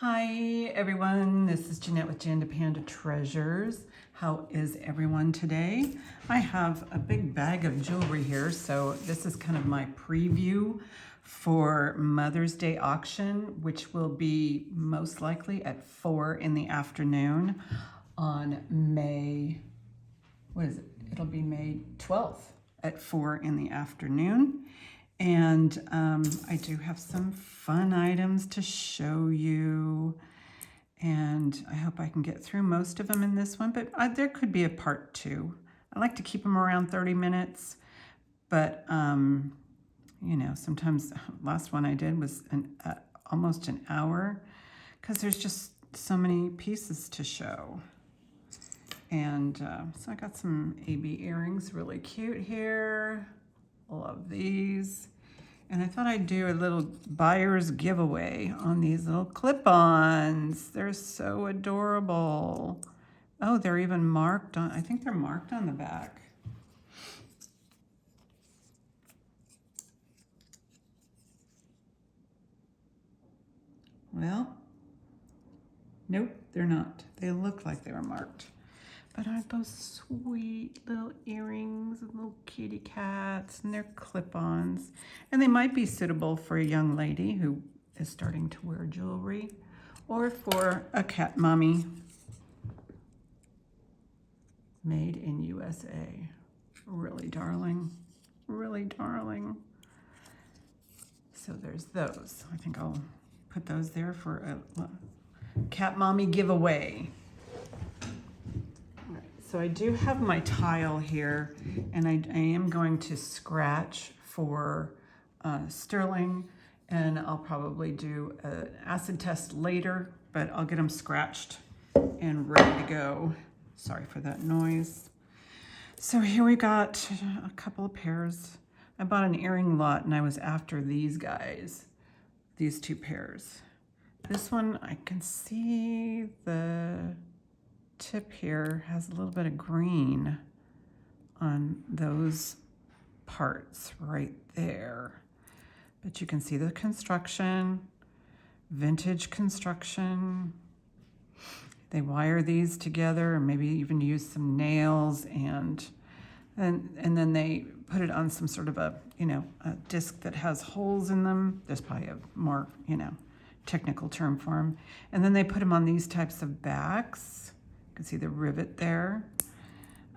Hi everyone, this is Jeanette with Jandapanda Treasures. How is everyone today? I have a big bag of jewelry here, so this is kind of my preview for Mother's Day auction, which will be most likely at 4 in the afternoon on It'll be May 12th at 4 in the afternoon. And I do have some fun items to show you. And I hope I can get through most of them in this one, but there could be a part 2. I like to keep them around 30 minutes, but you know, sometimes last one I did was almost an hour because there's just so many pieces to show. And so I got some AB earrings, really cute here. Love these. And I thought I'd do a little buyer's giveaway on these little clip-ons. They're so adorable. Oh, they're even marked on, I think they're marked on the back. Well, nope, they're not. They look like they were marked. But aren't those sweet little earrings and little kitty cats, and they're clip-ons. And they might be suitable for a young lady who is starting to wear jewelry or for a cat mommy. Made in USA. Really darling, really darling. So there's those. I think I'll put those there for a cat mommy giveaway. So I do have my tile here, and I am going to scratch for sterling, and I'll probably do an acid test later, but I'll get them scratched and ready to go. Sorry for that noise. So here we got a couple of pairs. I bought an earring lot, and I was after these guys, these 2 pairs. This one, I can see the tip here has a little bit of green on those parts right there, but you can see the construction, vintage construction. They wire these together and maybe even use some nails, and then they put it on some sort of a disc that has holes in them. There's probably a more technical term for them, and then they put them on these types of backs. See the rivet there.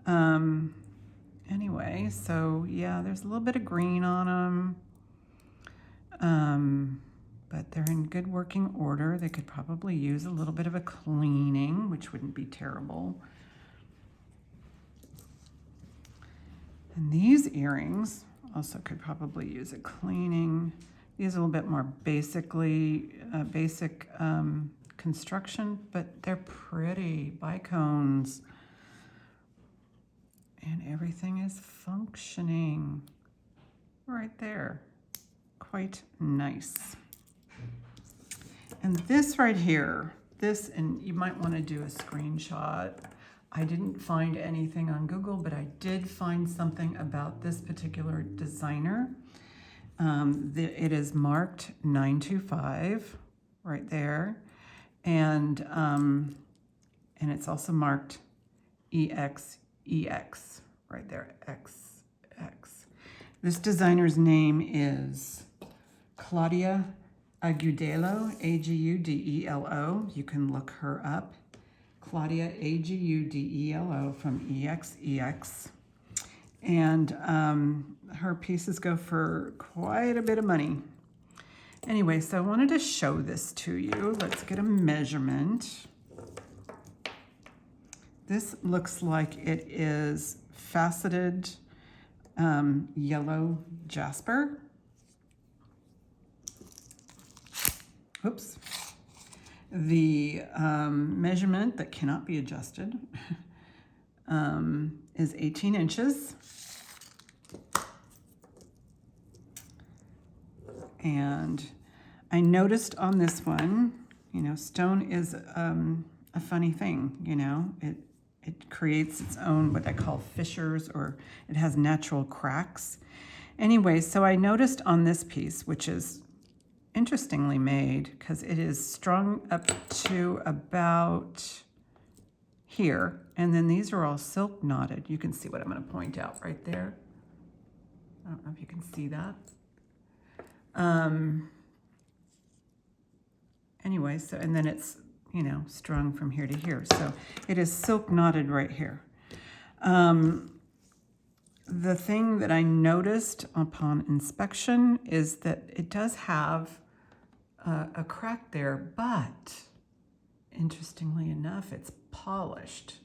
Anyway, so yeah, there's a little bit of green on them, but they're in good working order. They could probably use a little bit of a cleaning, which wouldn't be terrible. And these earrings also could probably use a cleaning. These are a little bit more basic construction, but they're pretty bicones, and everything is functioning right there. Quite nice. And this right here, and you might want to do a screenshot. I didn't find anything on Google, but I did find something about this particular designer. It is marked 925 right there. And it's also marked EXEX right there, XX. This designer's name is Claudia Agudelo, Agudelo. You can look her up. Claudia Agudelo from EXEX. And her pieces go for quite a bit of money. Anyway, so I wanted to show this to you. Let's get a measurement. This looks like it is faceted yellow jasper. Oops. The measurement that cannot be adjusted is 18 inches. And I noticed on this one, stone is a funny thing, It creates its own, what I call fissures, or it has natural cracks. Anyway, so I noticed on this piece, which is interestingly made because it is strung up to about here, and then these are all silk knotted. You can see what I'm going to point out right there. I don't know if you can see that. Anyway, so, and then it's, you know, strung from here to here. So it is silk knotted right here. The thing that I noticed upon inspection is that it does have a crack there, but interestingly enough, it's polished.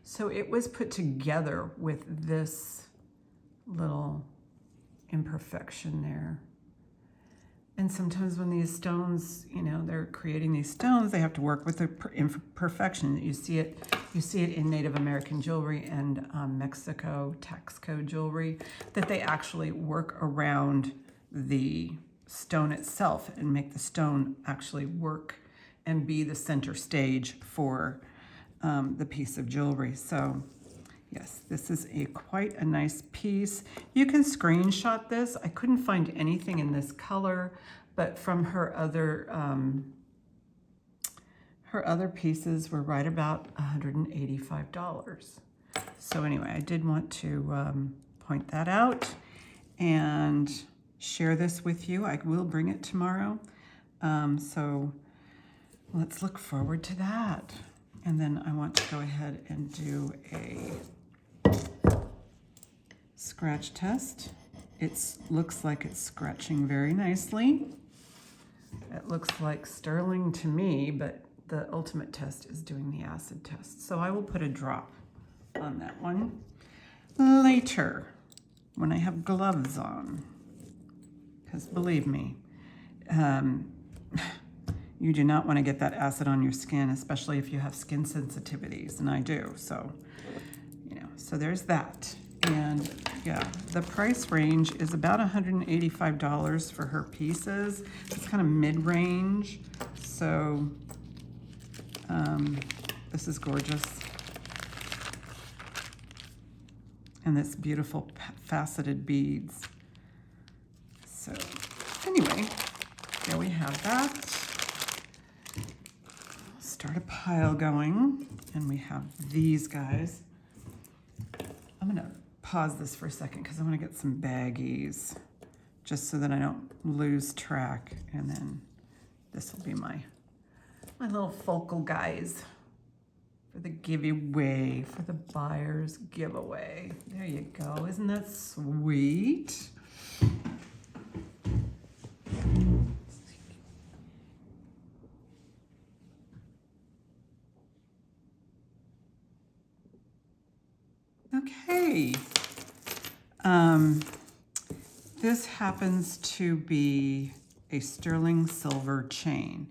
So it was put together with this little imperfection there. And sometimes when these stones, you know, they're creating these stones, they have to work with the imperfection. You see it in Native American jewelry and Mexico tax code jewelry, that they actually work around the stone itself and make the stone actually work and be the center stage for the piece of jewelry. So yes, this is quite a nice piece. You can screenshot this. I couldn't find anything in this color, but from her other pieces were right about $185. So anyway, I did want to point that out and share this with you. I will bring it tomorrow. So let's look forward to that. And then I want to go ahead and do a scratch test. It looks like it's scratching very nicely. It looks like sterling to me, but the ultimate test is doing the acid test. So I will put a drop on that one later when I have gloves on. Because believe me, you do not want to get that acid on your skin, especially if you have skin sensitivities, and I do. So, you know, so there's that. And yeah, the price range is about $185 for her pieces. It's kind of mid-range. So this is gorgeous. And this beautiful faceted beads. So anyway, there we have that. Start a pile going, and we have these guys. I'm gonna pause this for a second because I want to get some baggies just so that I don't lose track, and then this will be my little focal guys for the giveaway, for the buyer's giveaway. There you go. Isn't that sweet? Okay. This happens to be a sterling silver chain.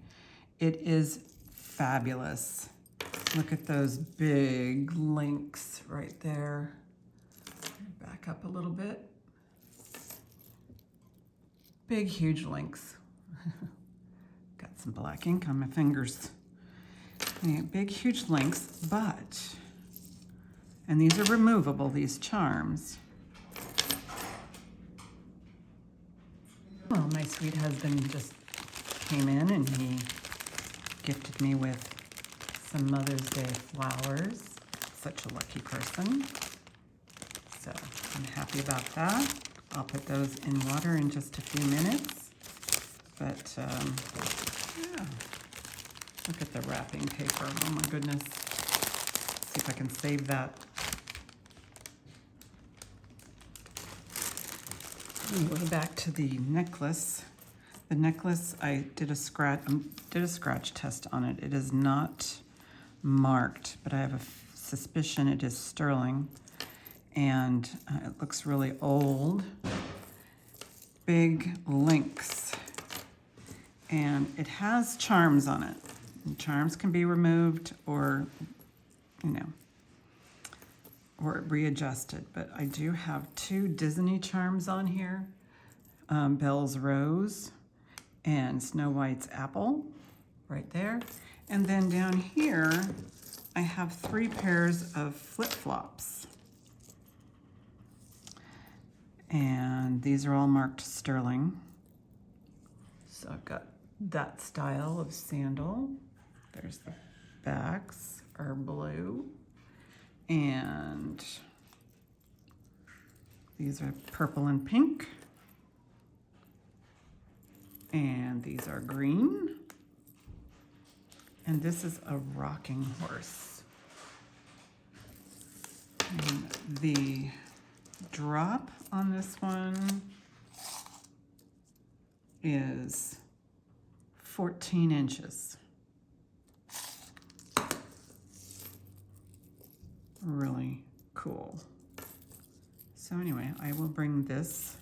It is fabulous. Look at those big links right there. Back up a little bit. Big, huge links. Got some black ink on my fingers. Yeah, big, huge links, and these are removable, these charms. Well, my sweet husband just came in and he gifted me with some Mother's Day flowers. Such a lucky person. So I'm happy about that. I'll put those in water in just a few minutes. But yeah, look at the wrapping paper. Oh my goodness. See if I can save that. Way back to the necklace. The necklace, I did a scratch test on it. It is not marked, but I have a suspicion it is sterling, and it looks really old. Big links, and it has charms on it. And charms can be removed or, you know, or readjusted, but I do have two Disney charms on here, Belle's Rose and Snow White's Apple, right there. And then down here, I have 3 pairs of flip-flops. And these are all marked sterling. So I've got that style of sandal. There's the backs are blue. And these are purple and pink. And these are green. And this is a rocking horse. And the drop on this one is 14 inches. Really cool. So anyway, I will bring this,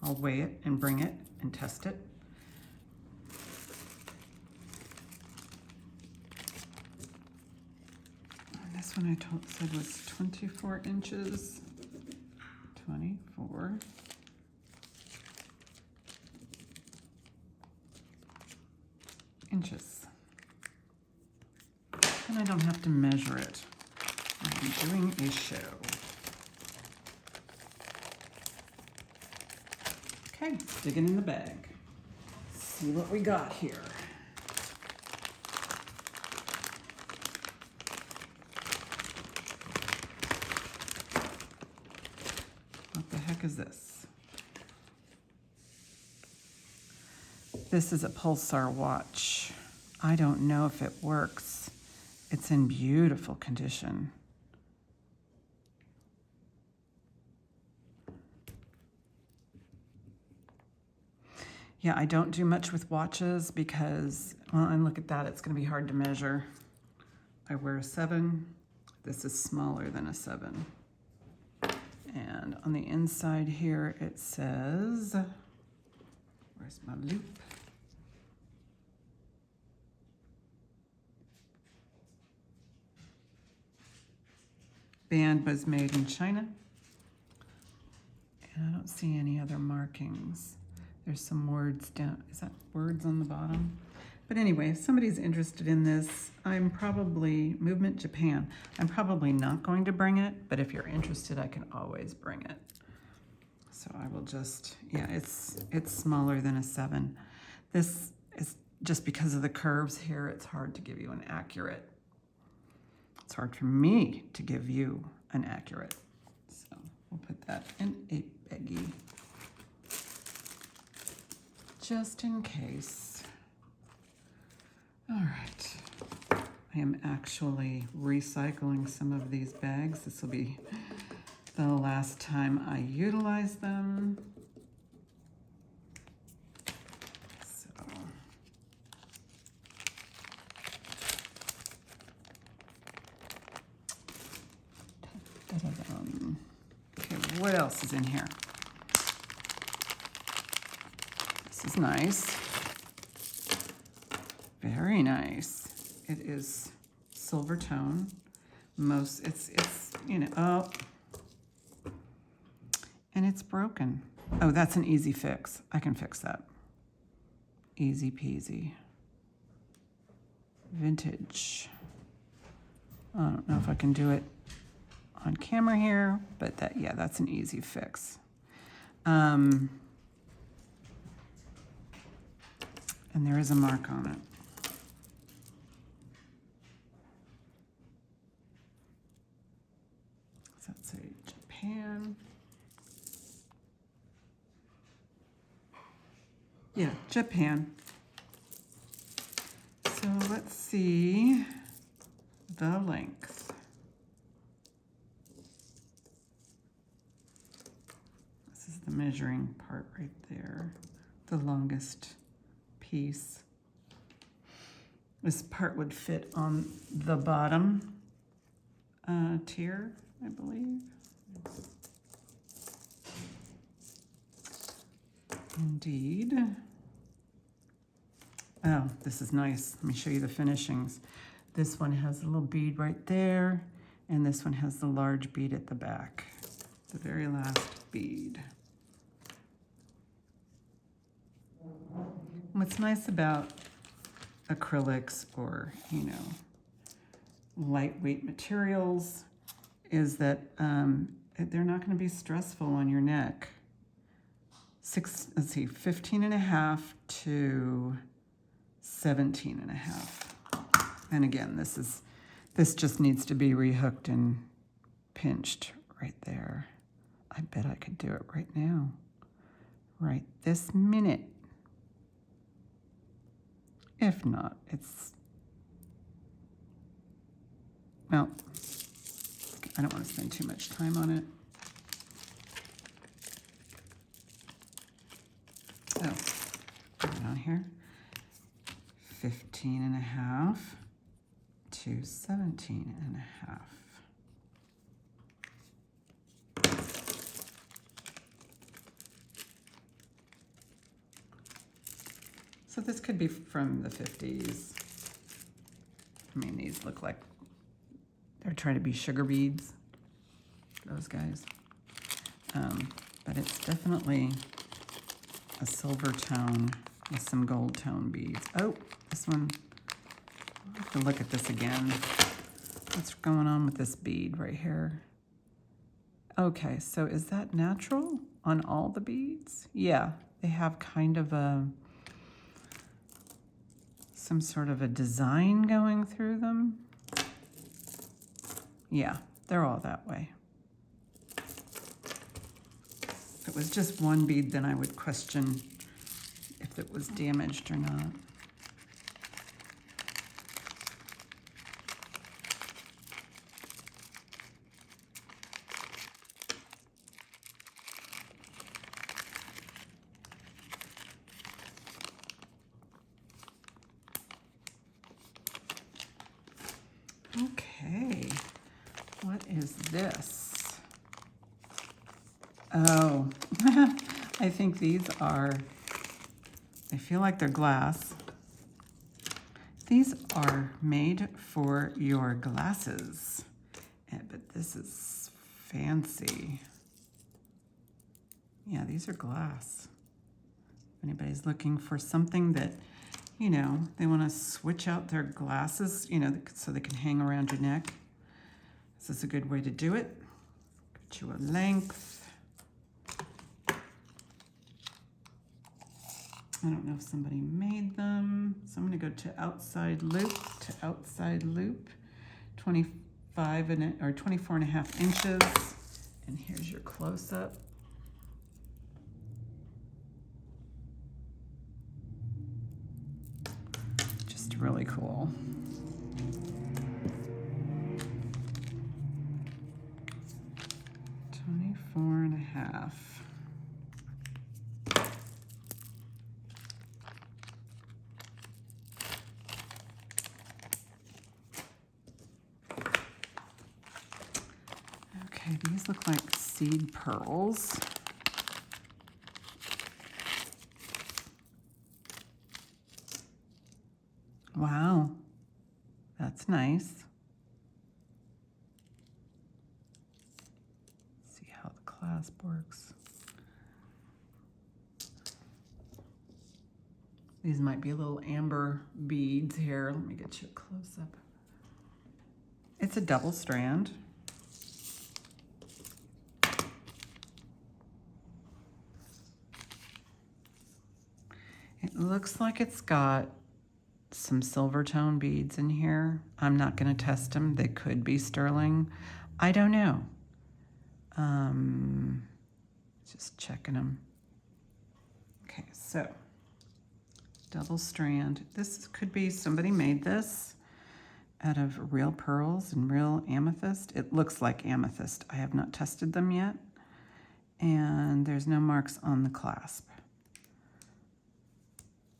I'll weigh it and bring it and test it. And this one I said was 24 inches. 24. Inches. And I don't have to measure it. I'm doing a show. Okay, digging in the bag. See what we got here. What the heck is this? This is a Pulsar watch. I don't know if it works. It's in beautiful condition. Yeah, I don't do much with watches because, well, and look at that, it's going to be hard to measure. I wear a 7. This is smaller than a 7. And on the inside here it says, where's my loop? Band was made in China. And I don't see any other markings. There's some words down, is that words on the bottom? But anyway, if somebody's interested in this, I'm probably, Movement Japan, I'm probably not going to bring it, but if you're interested, I can always bring it. So I will just, yeah, it's smaller than a 7. This is just because of the curves here, it's hard to give you an accurate, it's hard for me to give you an accurate. So we'll put that in a baggie. Just in case. All right. I am actually recycling some of these bags. This will be the last time I utilize them. So. Okay, what else is in here? This is nice. Very nice. It is silver tone. It's you know, oh. And it's broken. Oh, that's an easy fix. I can fix that. Easy peasy. Vintage. I don't know if I can do it on camera here, but yeah, that's an easy fix. And there is a mark on it. So that's a Japan. Yeah, Japan. So let's see the length. This is the measuring part right there, the longest piece. This part would fit on the bottom tier, I believe. Indeed. Oh, this is nice. Let me show you the finishings. This one has a little bead right there, and this one has the large bead at the back. The very last bead. What's nice about acrylics or, you know, lightweight materials is that they're not going to be stressful on your neck. let's see, 15.5 to 17.5. And again, this just needs to be rehooked and pinched right there. I bet I could do it right now, right this minute. If not, well, I don't want to spend too much time on it. So, put it on here. 15.5 to 17.5. So this could be from the 50s. I mean, these look like they're trying to be sugar beads, those guys. But it's definitely a silver tone with some gold tone beads. Oh, this one, I'll have to look at this again. What's going on with this bead right here? Okay, so is that natural on all the beads? Yeah, they have kind of some sort of a design going through them. Yeah, they're all that way. If it was just one bead, then I would question if it was damaged or not. Okay, what is this? Oh, I think these are, I feel like they're glass. These are made for your glasses. Yeah, but this is fancy. Yeah, these are glass. If anybody's looking for something that, you know, they want to switch out their glasses, you know, so they can hang around your neck. This is a good way to do it. Get you a length. I don't know if somebody made them. So I'm going to go to outside loop, 25 or 24.5 inches. And here's your close-up. Just really cool. $24.5. Okay, these look like seed pearls. Wow, that's nice. Let's see how the clasp works. These might be little amber beads here. Let me get you a close-up. It's a double strand. It looks like it's got some silver tone beads in here. I'm not going to test them. They could be sterling. I don't know. Just checking them. Okay, so double strand. This could be somebody made this out of real pearls and real amethyst. It looks like amethyst. I have not tested them yet. And there's no marks on the clasp.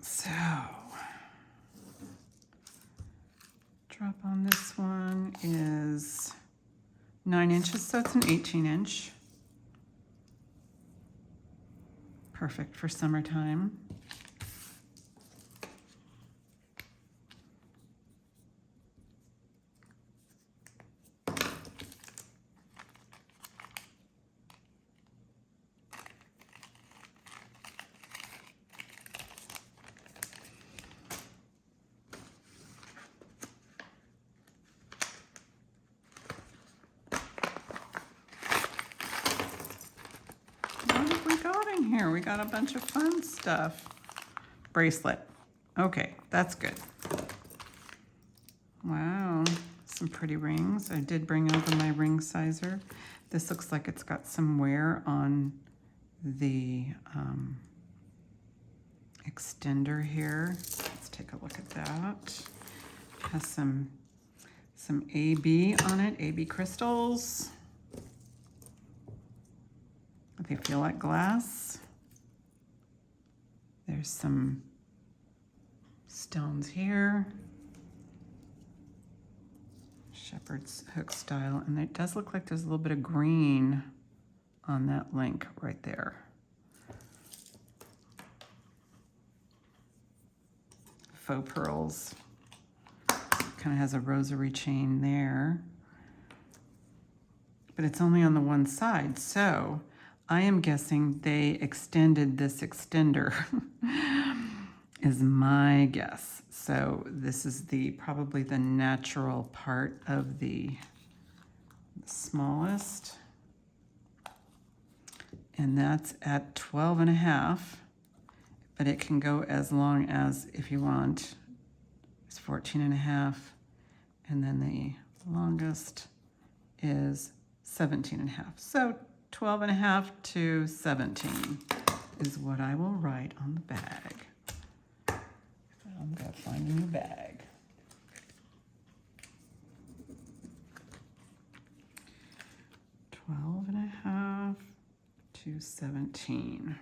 So, drop on this one is 9 inches, so it's an 18-inch. Perfect for summertime. here? We got a bunch of fun stuff. Bracelet. Okay, that's good. Wow, some pretty rings. I did bring over my ring sizer. This looks like it's got some wear on the extender here. Let's take a look at that. Has some AB on it, AB crystals. They feel like glass. There's some stones here. Shepherd's hook style, and it does look like there's a little bit of green on that link right there. Faux pearls. Kind of has a rosary chain there, but it's only on the one side, so I am guessing they extended this extender is my guess. So this is probably the natural part of the smallest, and that's at 12.5, but it can go as long as, if you want, it's 14.5, and then the longest is 17.5. So 12.5 to 17 is what I will write on the bag. I'm gonna find a new bag. 12.5 to 17.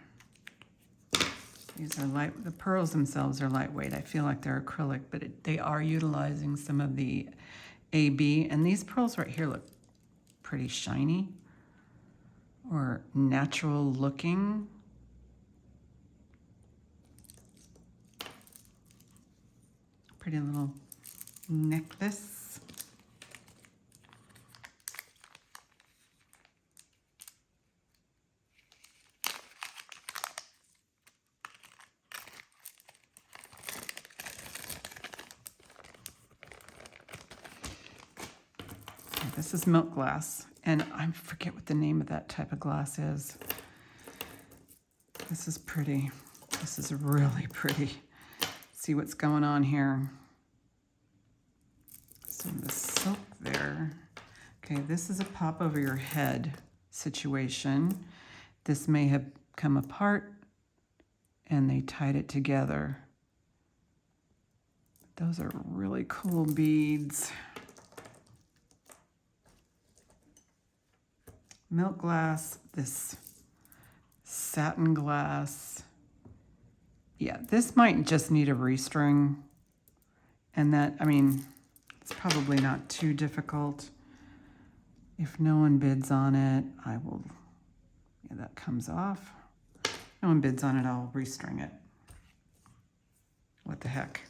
These are light. The pearls themselves are lightweight. I feel like they're acrylic, but they are utilizing some of the AB. And these pearls right here look pretty shiny or natural looking. Pretty little necklace. This is milk glass, and I forget what the name of that type of glass is. This is pretty. This is really pretty. See what's going on here. Some of the silk there. Okay, this is a pop over your head situation. This may have come apart and they tied it together. Those are really cool beads. Milk glass, this satin glass. Yeah, this might just need a restring. And that, I mean, it's probably not too difficult. If no one bids on it, I will, yeah, that comes off. No one bids on it, I'll restring it. What the heck?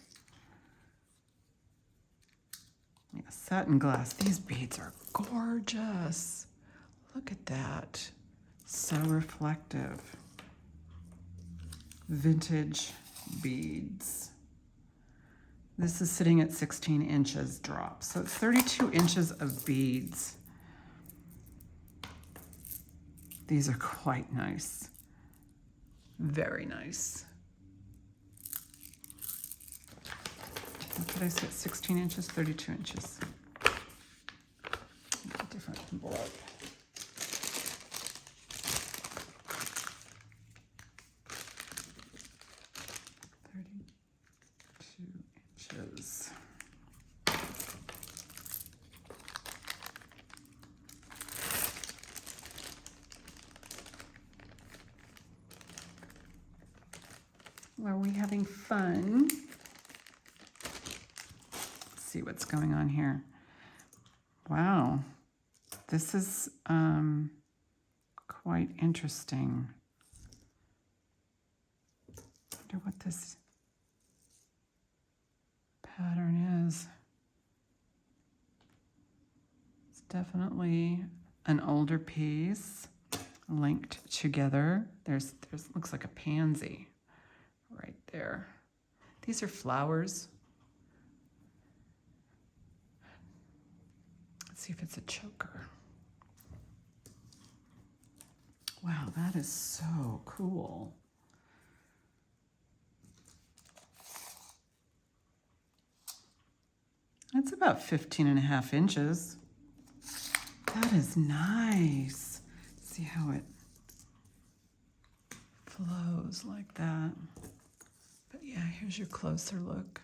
Yeah, satin glass. These beads are gorgeous. Look at that. So reflective. Vintage beads. This is sitting at 16 inches drop. So it's 32 inches of beads. These are quite nice. Very nice. What did I say? 16 inches, 32 inches. Different envelope. Are we having fun? Let's see what's going on here. Wow, this is quite interesting. I wonder what this pattern is. It's definitely an older piece linked together. There's looks like a pansy right there. These are flowers. Let's see if it's a choker. Wow, that is so cool. That's about 15.5 inches. That is nice. See how it flows like that. But yeah, here's your closer look.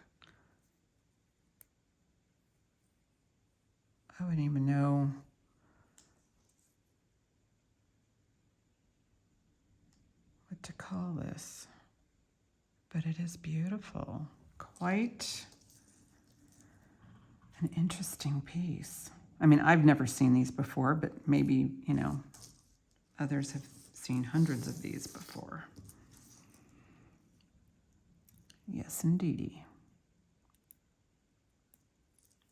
I wouldn't even know what to call this, but it is beautiful. Quite an interesting piece. I mean, I've never seen these before, but maybe, you know, others have seen hundreds of these before. Yes, indeedy.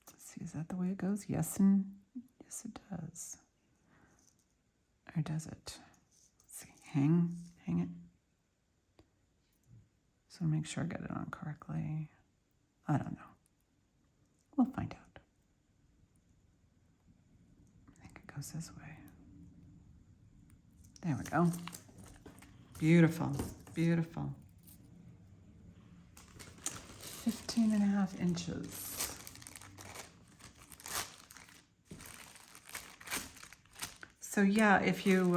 Let's see, is that the way it goes? Yes, and yes, it does. Or does it? Let's see, hang it. So make sure I get it on correctly. I don't know. We'll find out. I think it goes this way. There we go. Beautiful, beautiful. 15.5 inches. So yeah, if you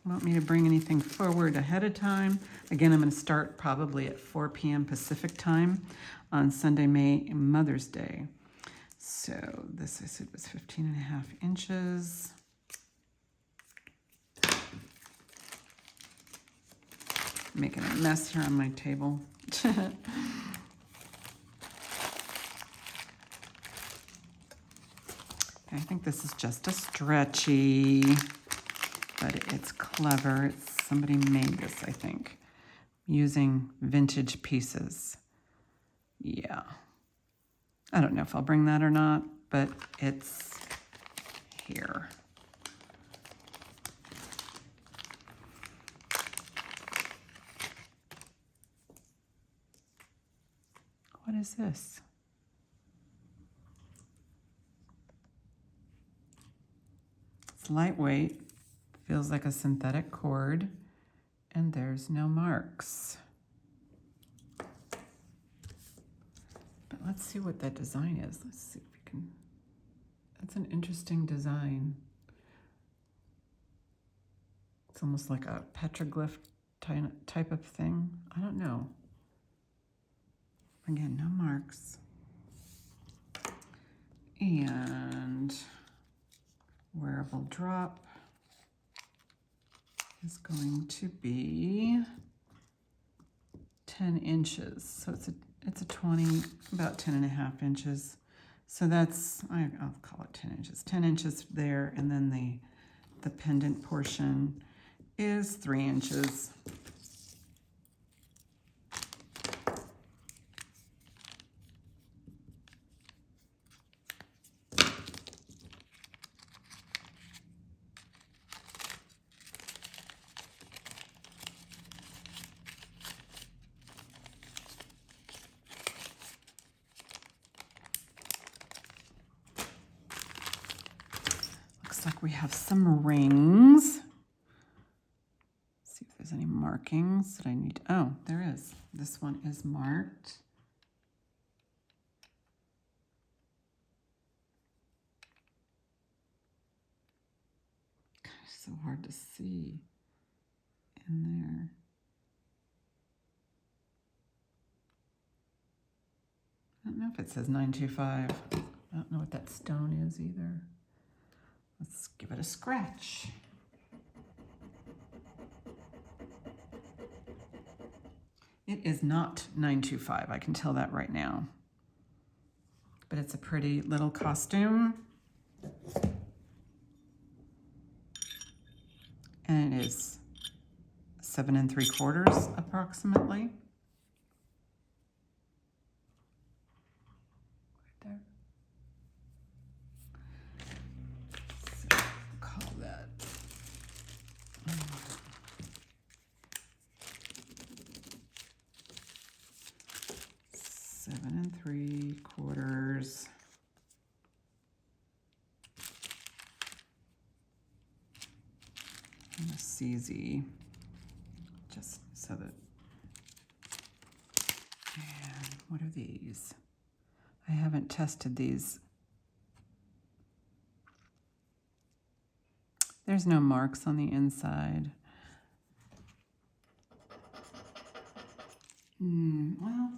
want me to bring anything forward ahead of time, again, I'm going to start probably at 4 p.m. Pacific time on Sunday, Mother's Day. So this I said was 15.5 inches. Making a mess here on my table. I think this is just a stretchy, but it's clever. Somebody made this, I think, using vintage pieces. Yeah. I don't know if I'll bring that or not, but it's here. What is this? It's lightweight, feels like a synthetic cord, and there's no marks. But let's see what that design is. Let's see if we can. That's an interesting design. It's almost like a petroglyph type of thing. I don't know. Again, no marks. And wearable drop is going to be 10 inches. So it's a 20, about 10.5 inches. So that's, I'll call it 10 inches. 10 inches there, and then the pendant portion is 3 inches. Looks like we have some rings. Let's see if there's any markings that I need. Oh, there is. This one is marked. Gosh, so hard to see in there. I don't know if it says 925. I don't know what that stone is either. Let's give it a scratch. It is not 925, I can tell that right now. But it's a pretty little costume. And it is 7 3/4 approximately. Right there. So call that 7 3/4. and a CZ, just so that, and what are these? I haven't tested these. There's no marks on the inside. Well,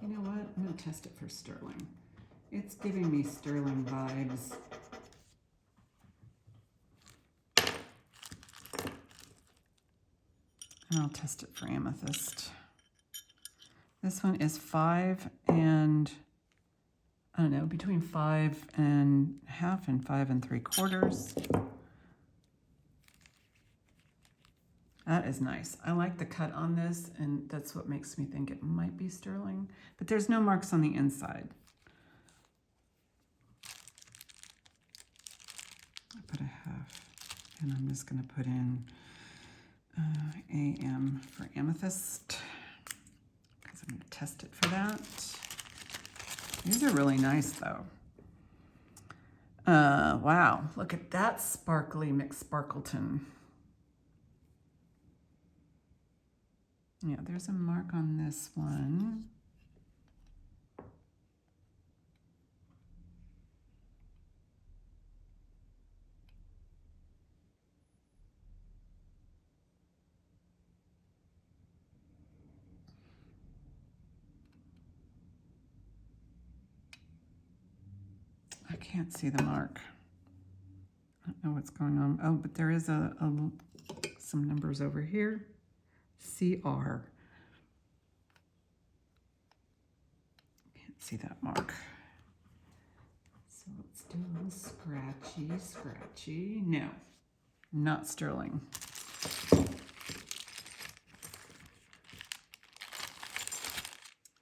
you know what? I'm going to test it for sterling. It's giving me sterling vibes. And I'll test it for amethyst. This one is 5 and, I don't know, between 5.5 and 5 3/4. That is nice. I like the cut on this, and that's what makes me think it might be sterling. But there's no marks on the inside. I put a half, and I'm just going to put in AM for amethyst, because I'm going to test it for that. These are really nice, though. Wow, look at that sparkly McSparkleton. Yeah, there's a mark on this one. I can't see the mark. I don't know what's going on. Oh, but there is some numbers over here. CR. Can't see that mark. So let's do a little scratchy. No, not sterling.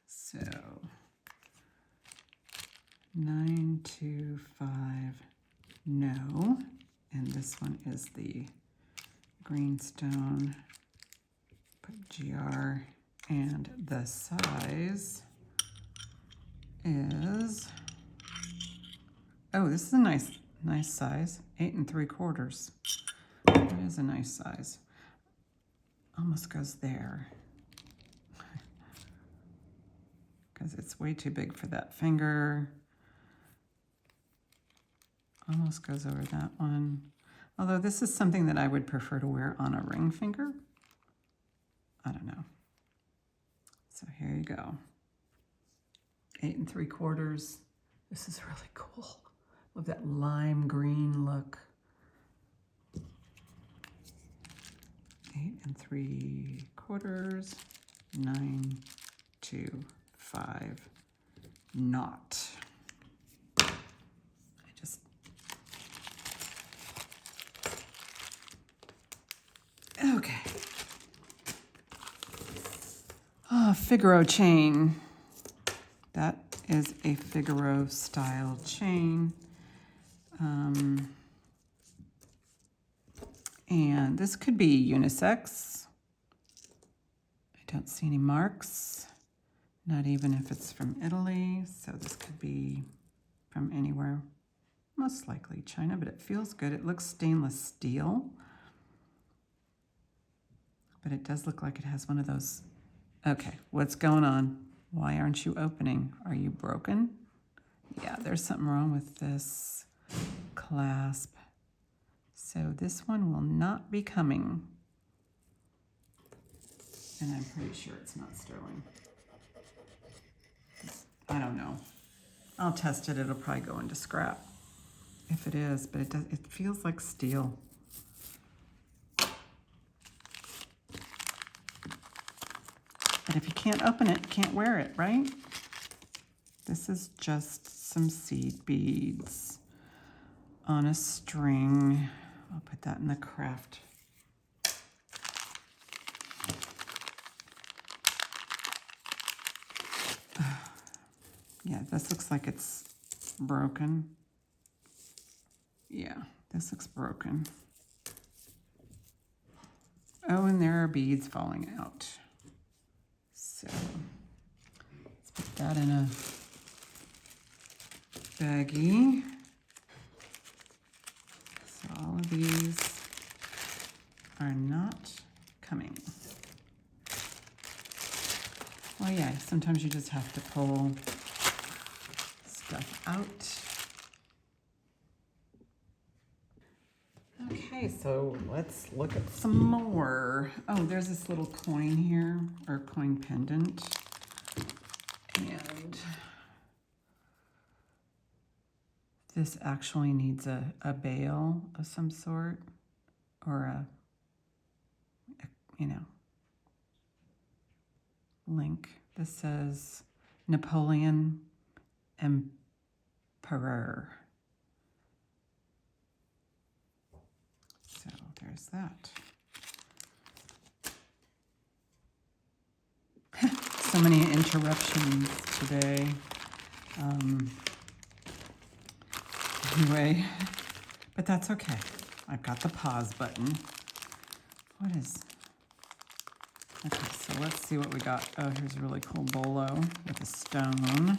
So 925, no. And this one is the greenstone. Put GR, and the size is, oh, this is a nice size, 8 3/4. That is a nice size. Almost goes there, because it's way too big for that finger. Almost goes over that one. Although this is something that I would prefer to wear on a ring finger. I don't know. So here you go. 8 3/4. This is really cool. Love that lime green look. 8 3/4, 9 2 5 not. Okay. Figaro chain. That is a Figaro style chain. And this could be unisex. I don't see any marks, not even if it's from Italy. So this could be from anywhere, most likely China, but it feels good. It looks stainless steel, but it does look like it has one of those. Okay, what's going on? Why aren't you opening? Are you broken? Yeah, there's something wrong with this clasp. So this one will not be coming. And I'm pretty sure it's not sterling. I don't know. I'll test it. It'll probably go into scrap if it is, but it feels like steel. But if you can't open it, you can't wear it, right? This is just some seed beads on a string. I'll put that in the craft. Yeah, this looks like it's broken. Yeah, this looks broken. Oh, and there are beads falling out. So let's put that in a baggie. So all of these are Sometimes you just have to pull stuff out. Okay, so let's look at some more. Oh, there's this little coin here, or coin pendant. And this actually needs a bail of some sort, or a link. This says Napoleon Emperor. So there's that. So many interruptions today. Anyway, but that's okay. I've got the pause button. What is... Okay, so let's see what we got. Oh, here's a really cool bolo with a stone.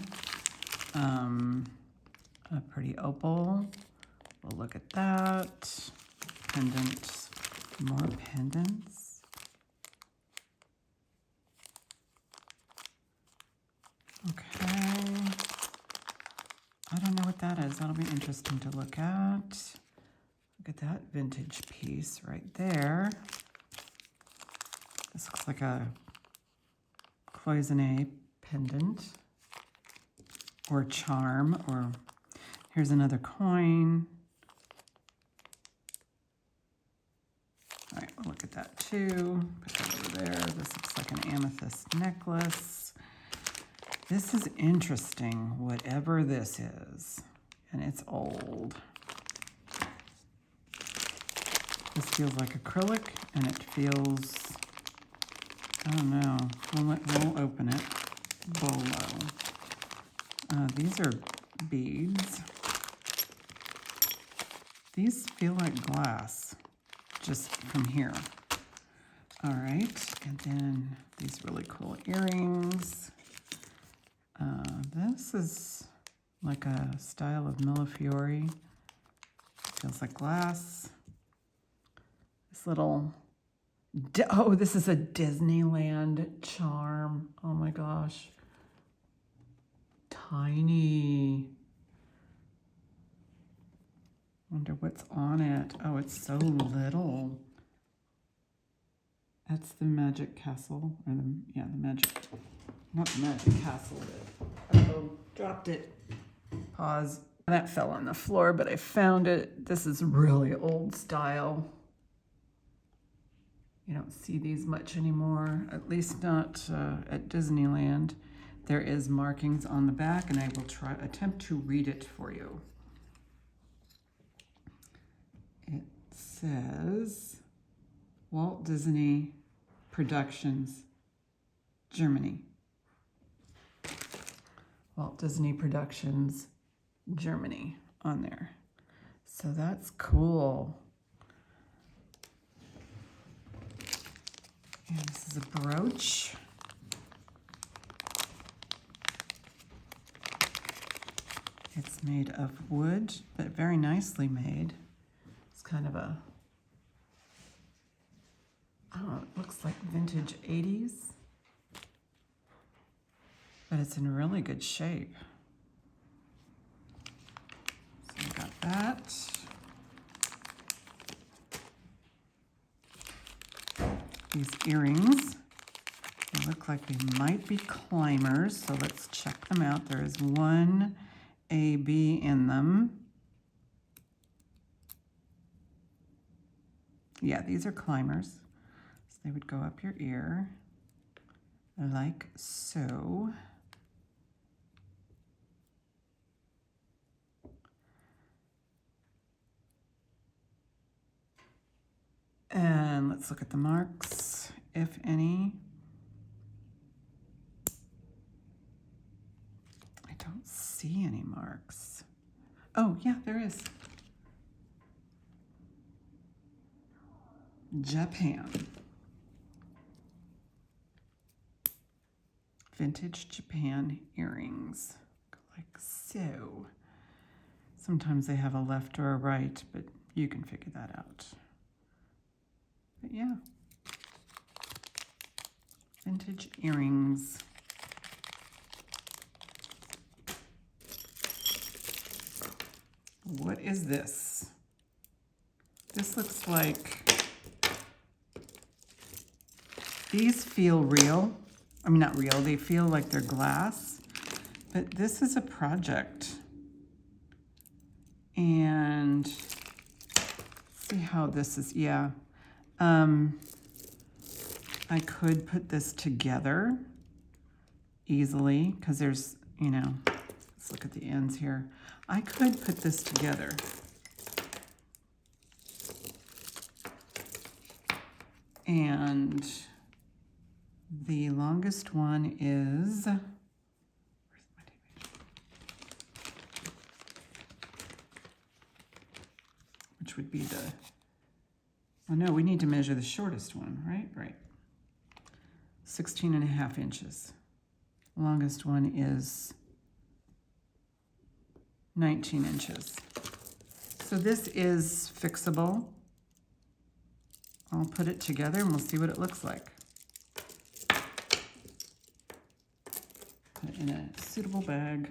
A pretty opal. We'll look at that. Pendant. More pendants. Okay. I don't know what that is. That'll be interesting to look at. Look at that vintage piece right there. This looks like a cloisonne pendant or charm, or here's another coin. All right, we'll look at that too. Put that over there. This looks like an amethyst necklace. This is interesting, whatever this is, and it's old. This feels like acrylic, and it feels, I don't know. We'll open it. Bolo. These are beads. These feel like glass, just from here. All right, and then these really cool earrings. This is like a style of Millefiori. Feels like glass. This little, oh, this is a Disneyland charm. Oh my gosh. Tiny. Wonder what's on it. Oh, it's so little. That's the Magic Castle, or the Magic, not the Magic Castle, but, oh, dropped it. Pause. That fell on the floor, but I found it. This is really old style. You don't see these much anymore, at least not at Disneyland. There is markings on the back, and I will attempt to read it for you. It says Walt Disney Productions, Germany. Walt Disney Productions, Germany on there. So that's cool. And this is a brooch. It's made of wood, but very nicely made. It's kind of a, oh, it looks like vintage 80s. But it's in really good shape. So we got that. These earrings, they look like they might be climbers, so let's check them out. There is one AB in them. Yeah, these are climbers. So they would go up your ear like so. And let's look at the marks, if any. I don't see any marks. Oh, yeah, there is. Japan. Vintage Japan earrings, like so. Sometimes they have a left or a right, but you can figure that out. But yeah, vintage earrings. What is this? This looks like, these feel real. I mean, not real, they feel like they're glass, but this is a project. And see how this is, yeah. I could put this together easily because there's, you know, let's look at the ends here. I could put this together. And the longest one is, where's my tape measure? Which would be the, oh no, we need to measure the shortest one, right? Right. 16.5 inches. Longest one is 19 inches. So this is fixable. I'll put it together and we'll see what it looks like. Put it in a suitable bag.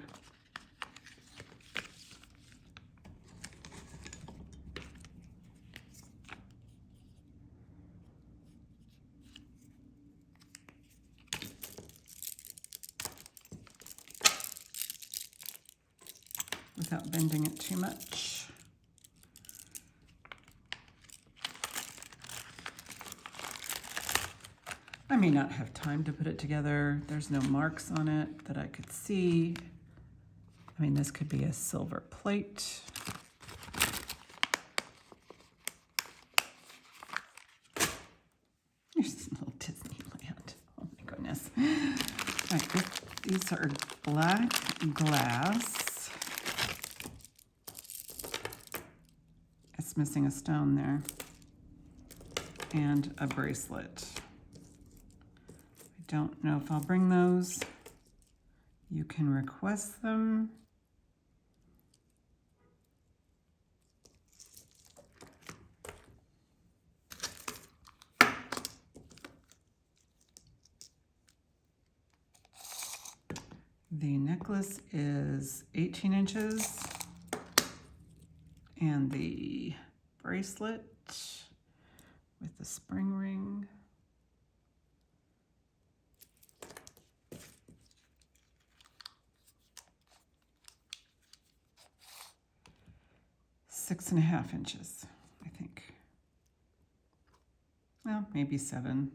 Without bending it too much. I may not have time to put it together. There's no marks on it that I could see. I mean, this could be a silver plate. There's a little Disneyland. Oh my goodness. All right, these are black glass. It's missing a stone there. And a bracelet. I don't know if I'll bring those. You can request them. The necklace is 18 inches. And the bracelet with the spring ring. Six and a half inches, I think. Well, maybe 7.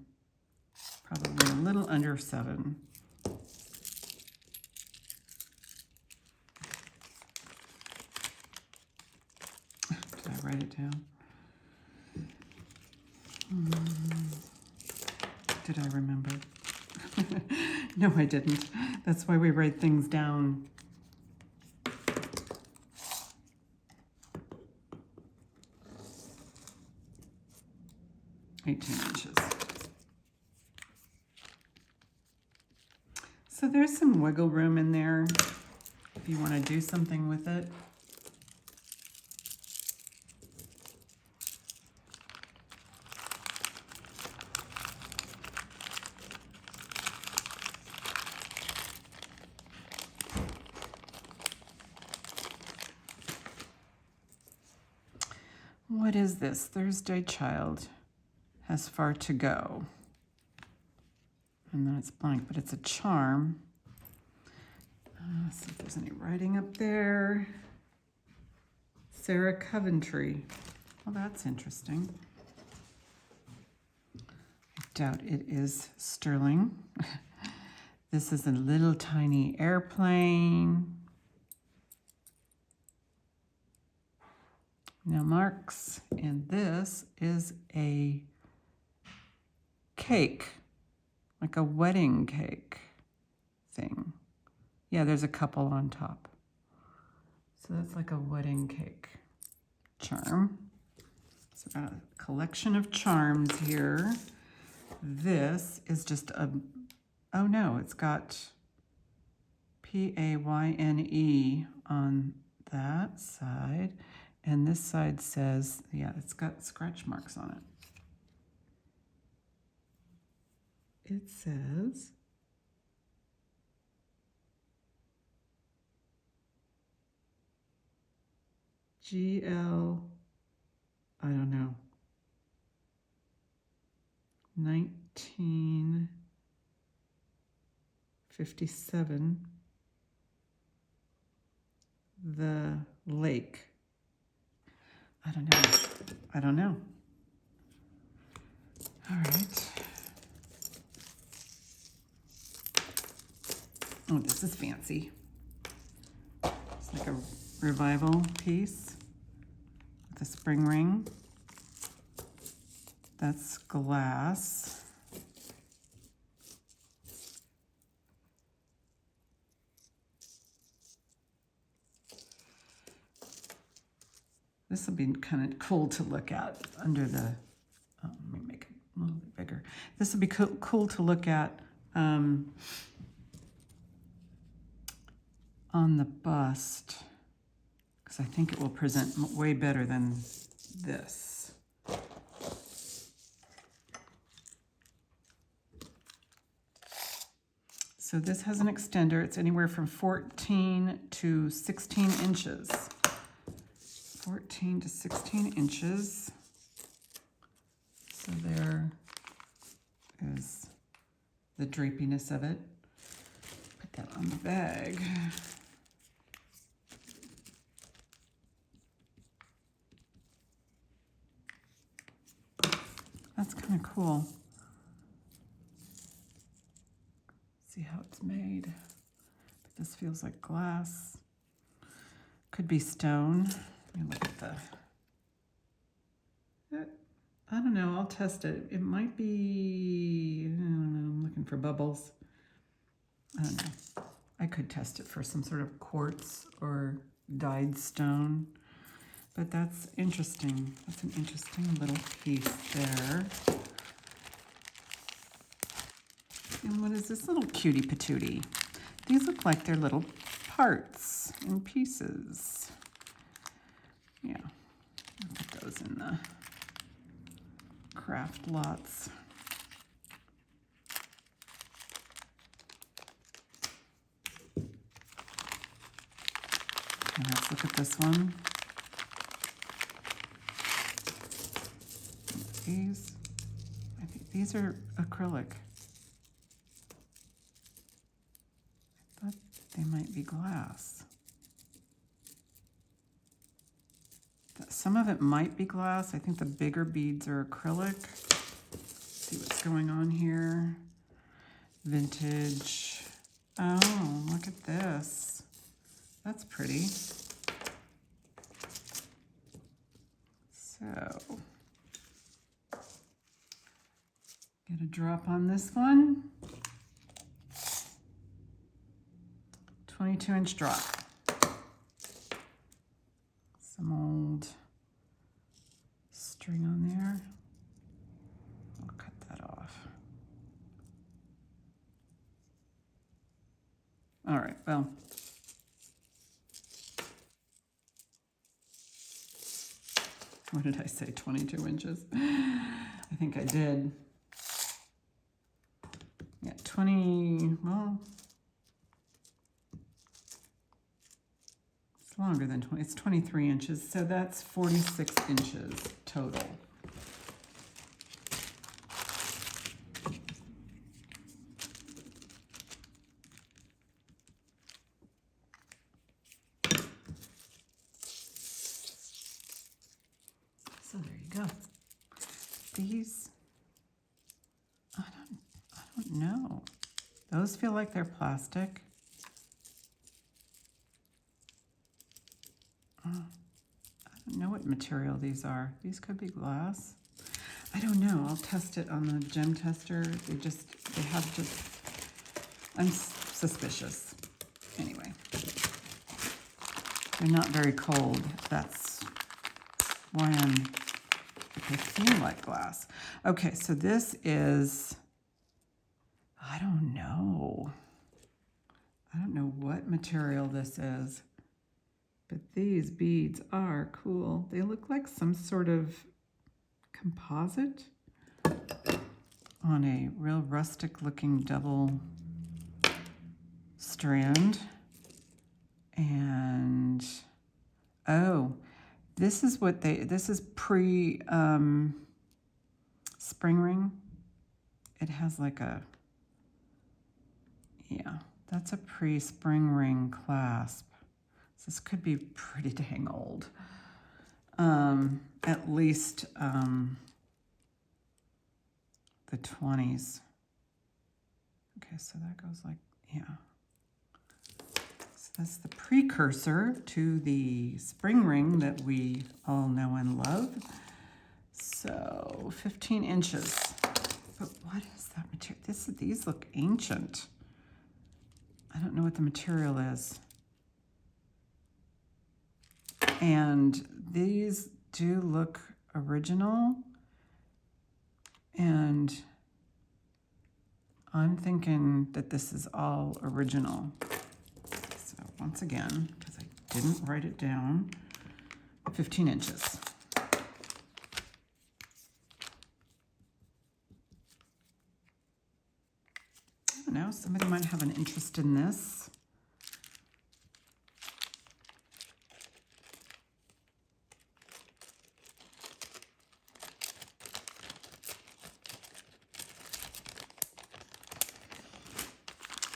Probably a little under 7. Did I write it down? Did I remember? No, I didn't. That's why we write things down. $18. So there's some wiggle room in there if you want to do something with it. What is this? Thursday child has far to go. And then it's blank, but it's a charm. See if there's any writing up there. Sarah Coventry. Well, that's interesting. I doubt it is sterling. This is a little tiny airplane. No marks. And this is a cake, like a wedding cake thing. Yeah, there's a couple on top. So that's like a wedding cake charm. So I've got a collection of charms here. This is just a, oh no, it's got P-A-Y-N-E on that side. And this side says, yeah, it's got scratch marks on it. It says, GL, I don't know, 1957, the lake. I don't know. I don't know. All right. Oh, this is fancy. It's like a revival piece with a spring ring. That's glass. This will be kind of cool to look at under the, let me make it a little bit bigger. This will be cool to look at on the bust, because I think it will present way better than this. So this has an extender. It's anywhere from 14 to 16 inches. 14 to 16 inches. So there is the drapiness of it. Put that on the bag. That's kind of cool. See how it's made. But this feels like glass. Could be stone. Let me look at the, I don't know, I'll test it. It might be, I don't know, I'm looking for bubbles. I don't know. I could test it for some sort of quartz or dyed stone. But that's interesting. That's an interesting little piece there. And what is this little cutie patootie? These look like they're little parts and pieces. Yeah, I'll put those in the craft lots. And let's look at this one. These, I think these are acrylic. I thought they might be glass. Some of it might be glass. I think the bigger beads are acrylic. Let's see what's going on here. Vintage. Oh, look at this. That's pretty. So, get a drop on this one. 22-inch drop. Some old string on there. I'll cut that off. All right, well. What did I say, 22 inches? I think I did. Yeah, 20, well, it's longer than 20, it's 23 inches, so that's 46 inches total. So there you go. These, I don't know. Those feel like they're plastic. I don't know what material these are. These could be glass. I don't know. I'll test it on the gem tester. They have just, I'm suspicious. Anyway, they're not very cold. That's why they feel like glass. Okay, so this is, I don't know. I don't know what material this is, but these beads are cool. They look like some sort of composite on a real rustic looking double strand. And, oh, This is what this is pre spring ring. It has like a, yeah, that's a pre-spring ring clasp. So this could be pretty dang old. At least the 20s. Okay, so that goes like, yeah. So that's the precursor to the spring ring that we all know and love. So 15 inches. But what is that material? These look ancient. I don't know what the material is. And these do look original. And I'm thinking that this is all original. So once again, because I didn't write it down, 15 inches. I don't know, somebody might have an interest in this.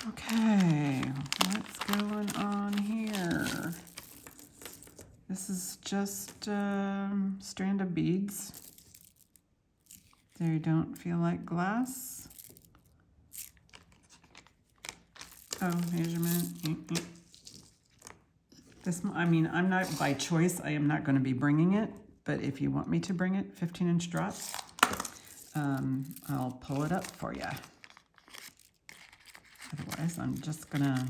Okay, what's going on here? This is just a strand of beads. They don't feel like glass. Oh, measurement. This, I mean, I'm not, by choice, I am not going to be bringing it, but if you want me to bring it, 15-inch drops, I'll pull it up for you. Otherwise, I'm just gonna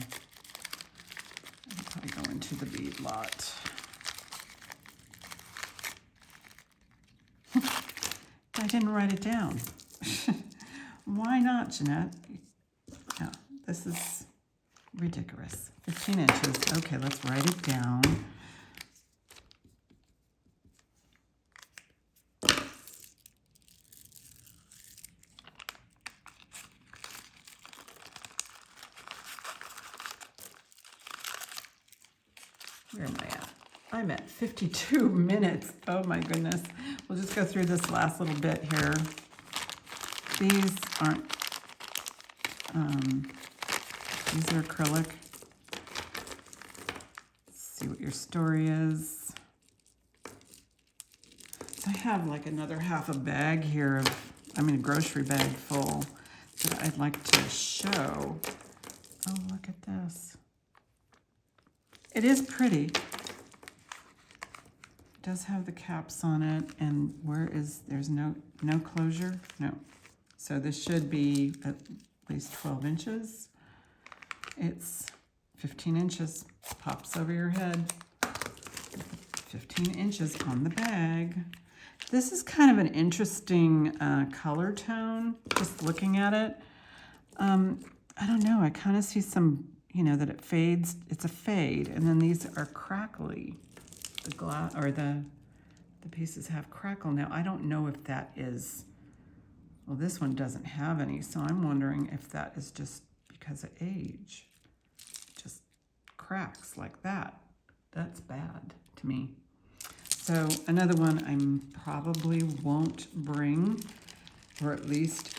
probably go into the bead lot. I didn't write it down. Why not, Jeanette? No, this is ridiculous. 15 inches. Okay, let's write it down. Where am I at? I'm at 52 minutes. Oh my goodness. We'll just go through this last little bit here. These aren't, these are acrylic. Let's see what your story is. So I have like another half a bag here of, I mean a grocery bag full that I'd like to show. Oh, look at this. It is pretty. It does have the caps on it, and there's no closure? No. So this should be at least 12 inches. It's 15 inches, pops over your head. 15 inches on the bag. This is kind of an interesting color tone, just looking at it. I don't know, I kind of see some, you know, that it fades. It's a fade, and then these are crackly. The glass, or the pieces have crackle. Now, I don't know if that is, well, this one doesn't have any, so I'm wondering if that is just because of age. Just cracks like that. That's bad to me. So another one I probably won't bring, or at least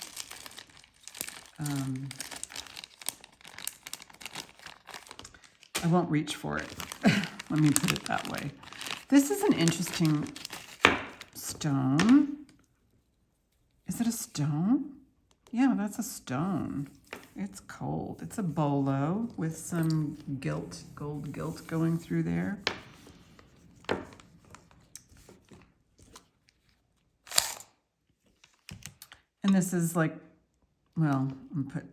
I won't reach for it. Let me put it that way. This is an interesting stone. Is it a stone? Yeah, that's a stone. It's cold. It's a bolo with some gilt, gold gilt going through there. And this is like, well, I'm put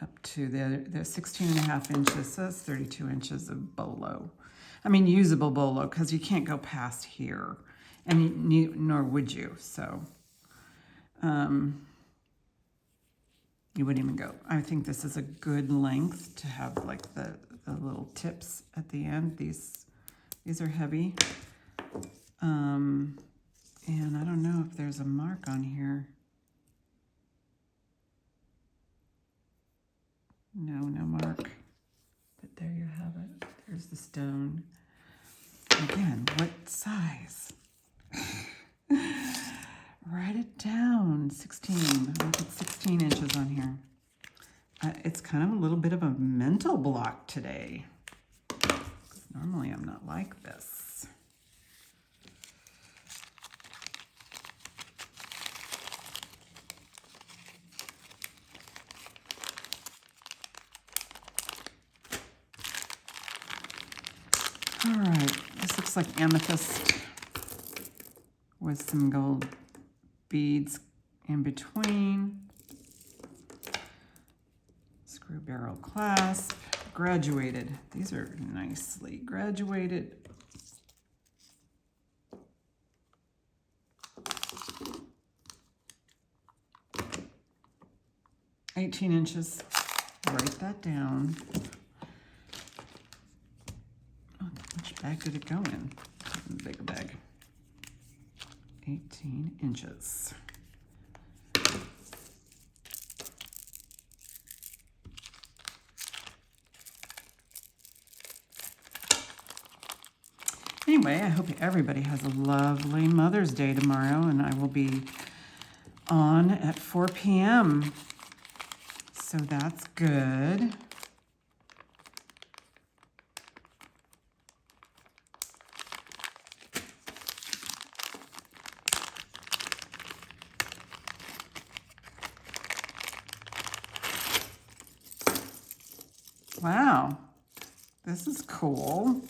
up to they're 16.5 inches, so that's 32 inches of bolo. I mean, usable bolo, because you can't go past here, and nor would you, so you wouldn't even go. I think this is a good length to have like the little tips at the end. These are heavy. And I don't know if there's a mark on here. No mark. But there you have it. There's the stone. Again, what size? Write it down. 16. I'll put 16 inches on here. It's kind of a little bit of a mental block today. Normally I'm not like this. All right, this looks like amethyst with some gold beads in between. Screw barrel clasp, graduated. These are nicely graduated. $18 inches. Write that down. Oh, which bag did it go in? The bigger bag. 18 inches. Anyway, I hope everybody has a lovely Mother's Day tomorrow, and I will be on at 4 p.m. So that's good. Wow, this is cool.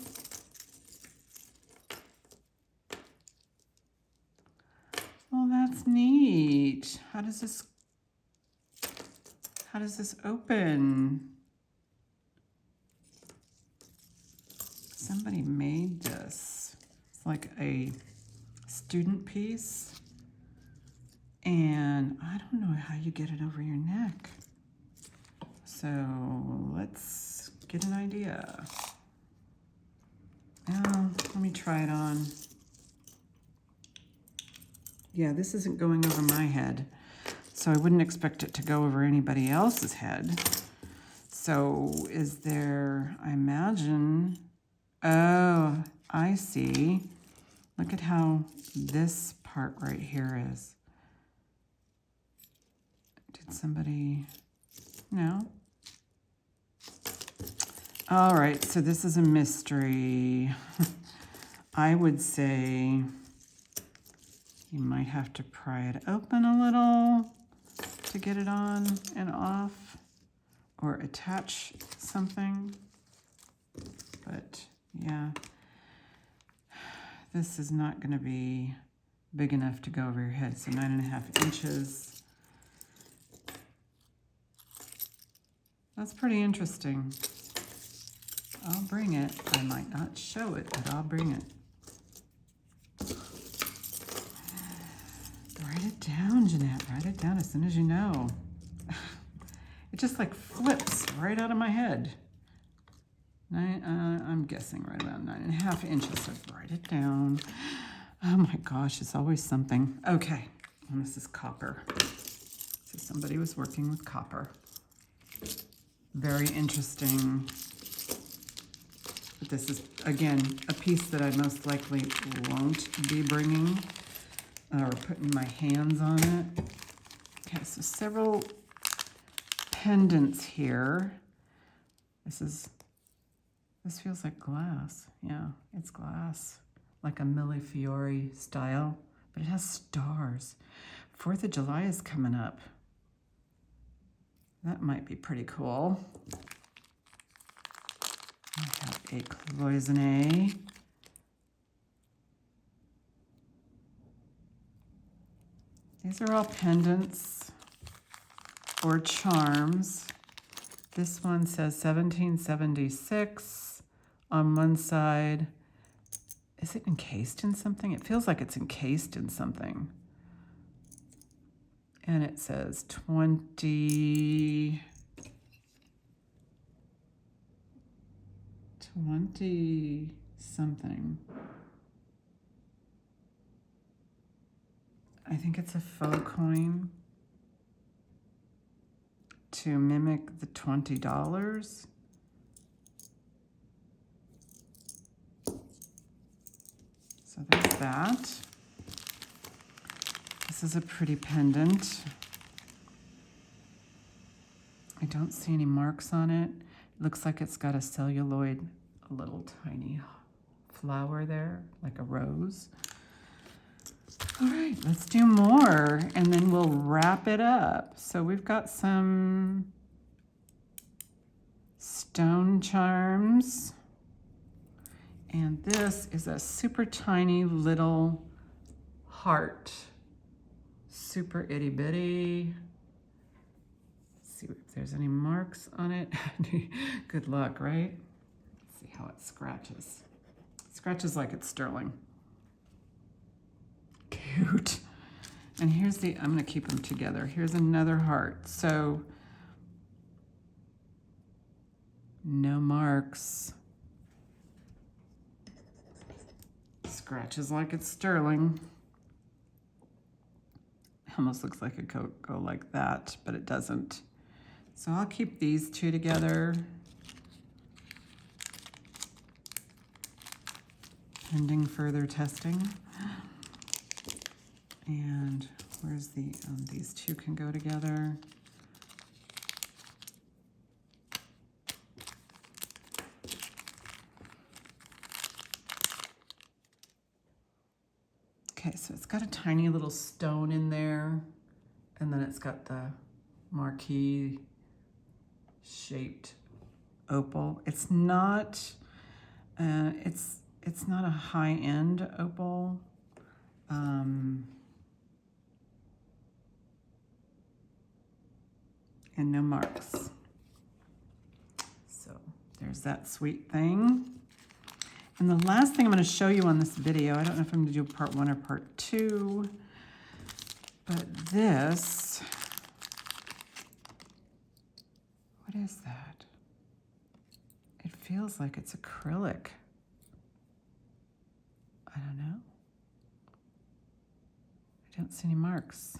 Well, that's neat. How does this open? Somebody made this. It's like a student piece. And I don't know how you get it over your neck. So let's get an idea. Let me try it on. Yeah, this isn't going over my head, so I wouldn't expect it to go over anybody else's head. So is there, I imagine, oh, I see. Look at how this part right here is. Did somebody, no? All right, so this is a mystery. I would say you might have to pry it open a little to get it on and off, or attach something. But yeah, this is not going to be big enough to go over your head. So 9.5 inches. That's pretty interesting. I'll bring it. I might not show it, but I'll bring it. Write it down, Jeanette. Write it down as soon as you know. It just like flips right out of my head. I'm guessing right about 9.5 inches. So write it down. Oh my gosh, it's always something. Okay, and this is copper. So somebody was working with copper. Very interesting. But this is, again, a piece that I most likely won't be bringing or putting my hands on it. Okay, so several pendants here. This feels like glass. Yeah, it's glass, like a Millefiori style, but it has stars. 4th of July is coming up. That might be pretty cool. I have a cloisonne. These are all pendants or charms. This one says 1776 on one side. Is it encased in something? It feels like it's encased in something. And it says 20 something. I think it's a faux coin to mimic the $20. So there's that. This is a pretty pendant. I don't see any marks on it. It looks like it's got a celluloid, a little tiny flower there, like a rose. All right, let's do more, and then we'll wrap it up. So we've got some stone charms. And this is a super tiny little heart. Super itty bitty. Let's see if there's any marks on it. Good luck, right? Let's see how it scratches. It scratches like it's sterling. Cute. And here's the, I'm gonna keep them together. Here's another heart. So, no marks. Scratches like it's sterling. Almost looks like it could go like that, but it doesn't. So I'll keep these two together. Pending further testing. And where's the, these two can go together. Okay, so it's got a tiny little stone in there, and then it's got the marquee shaped opal. It's not it's not a high-end opal. And no marks. So there's that sweet thing. And the last thing I'm going to show you on this video, I don't know if I'm going to do part 1 or part 2, but this, what is that? It feels like it's acrylic. I don't know. I don't see any marks.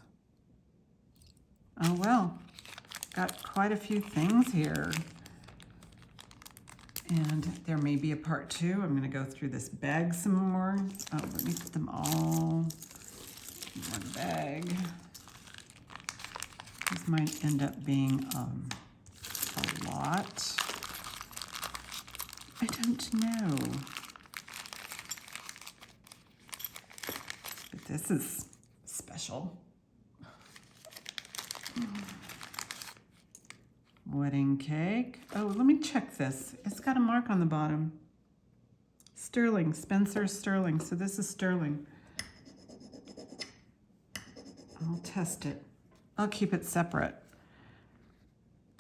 Oh well, got quite a few things here. And there may be a part 2. I'm going to go through this bag some more. Oh, let me put them all in one bag. This might end up being a lot. I don't know. But this is special. Wedding cake. Oh, let me check this. It's got a mark on the bottom. Sterling, Spencer Sterling. So this is sterling. I'll test it. I'll keep it separate.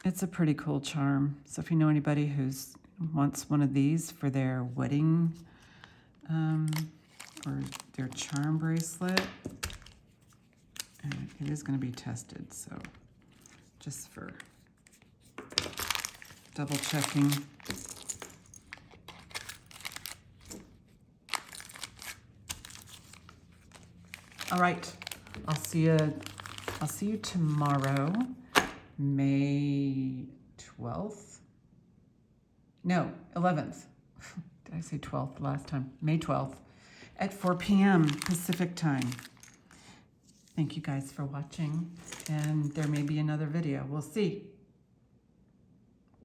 It's a pretty cool charm. So if you know anybody who wants one of these for their wedding or their charm bracelet, and it is going to be tested. So just for double checking. All right, I'll see you tomorrow, May 12th. No, 11th. Did I say 12th last time? May 12th at 4 p.m. Pacific time. Thank you guys for watching, and there may be another video. We'll see.